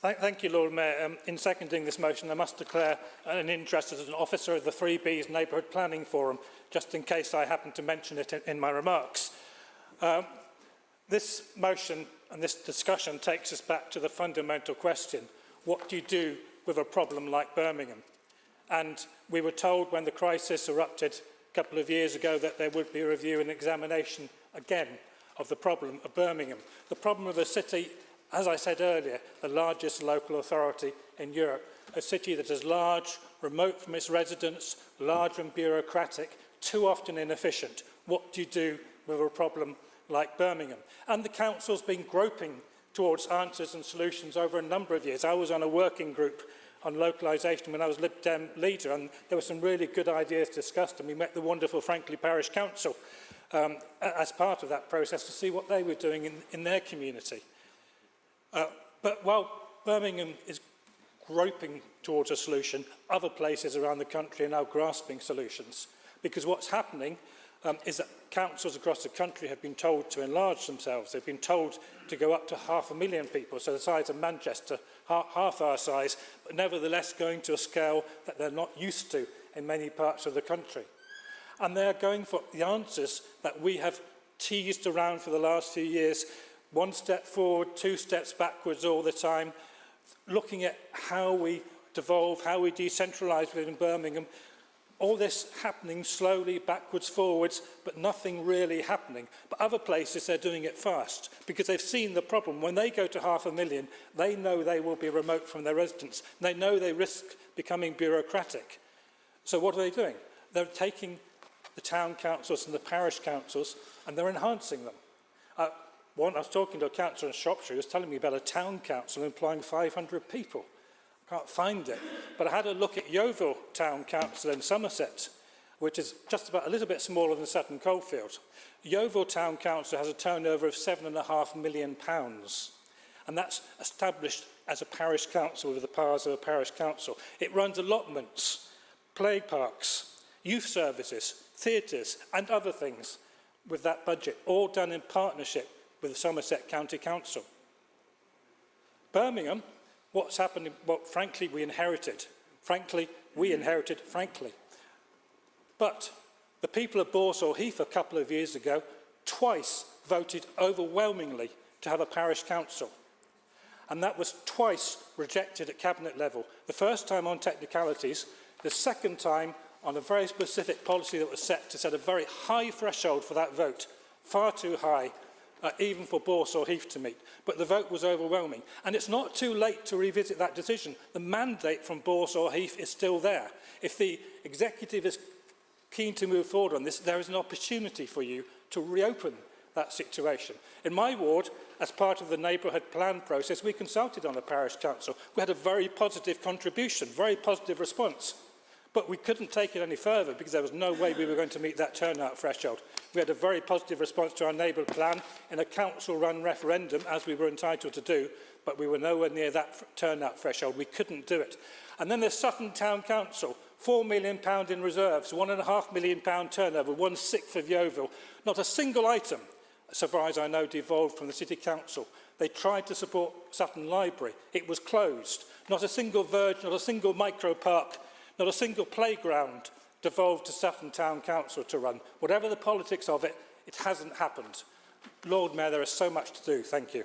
Thank you, Lord Mayor. In seconding this motion, I must declare an interest as an officer of the 3B's Neighbourhood Planning Forum, just in case I happen to mention it in my remarks. This motion and this discussion takes us back to the fundamental question: what do you do with a problem like Birmingham? And we were told when the crisis erupted a couple of years ago that there would be a review and examination again of the problem of Birmingham. The problem of a city, as I said earlier, the largest local authority in Europe, a city that is large, remote from its residents, large and bureaucratic, too often inefficient. What do you do with a problem like Birmingham? And the council's been groping towards answers and solutions over a number of years. I was on a working group on localisation when I was Lib Dem leader, and there were some really good ideas discussed, and we met the wonderful Franklin Parish Council as part of that process to see what they were doing in their community. But while Birmingham is groping towards a solution, other places around the country are now grasping solutions, because what's happening is that councils across the country have been told to enlarge themselves. They've been told to go up to 500,000 people, so the size of Manchester, half our size, but nevertheless going to a scale that they're not used to in many parts of the country. And they're going for the answers that we have teased around for the last few years: one step forward, two steps backwards all the time, looking at how we devolve, how we decentralise within Birmingham. All this happening slowly, backwards, forwards, but nothing really happening. But other places, they're doing it fast because they've seen the problem. When they go to 500,000, they know they will be remote from their residents. They know they risk becoming bureaucratic. So what are they doing? They're taking the town councils and the parish councils and they're enhancing them. I was talking to a councillor in Shropshire who was telling me about a town council employing 500 people. Can't find it, but I had a look at Yeovil Town Council in Somerset, which is just about a little bit smaller than Sutton Coldfield. Yeovil Town Council has a turnover of £7.5 million, and that's established as a parish council with the powers of a parish council. It runs allotments, play parks, youth services, theatres and other things with that budget, all done in partnership with the Somerset County Council. Birmingham, what's happened, well, frankly, we inherited. But the people of Borsall Heath a couple of years ago twice voted overwhelmingly to have a parish council. And that was twice rejected at cabinet level. The first time on technicalities, the second time on a very specific policy that was set to set a very high threshold for that vote, far too high, even for Borsall Heath to meet. But the vote was overwhelming. And it's not too late to revisit that decision. The mandate from Borsall Heath is still there. If the executive is keen to move forward on this, there is an opportunity for you to reopen that situation. In my ward, as part of the neighbourhood plan process, we consulted on a parish council. We had a very positive contribution, very positive response. But we couldn't take it any further because there was no way we were going to meet that turnout threshold. We had a very positive response to our neighbourhood plan in a council-run referendum, as we were entitled to do, but we were nowhere near that turnout threshold. We couldn't do it. And then there's Sutton Town Council, £4 million in reserves, £1.5 million turnover, 1/6 of Yeovil. Not a single item, so far as I know, devolved from the City Council. They tried to support Sutton Library. It was closed. Not a single verge, not a single micro park, not a single playground devolved to Sutton Town Council to run. Whatever the politics of it, it hasn't happened. Lord Mayor, there is so much to do. Thank you.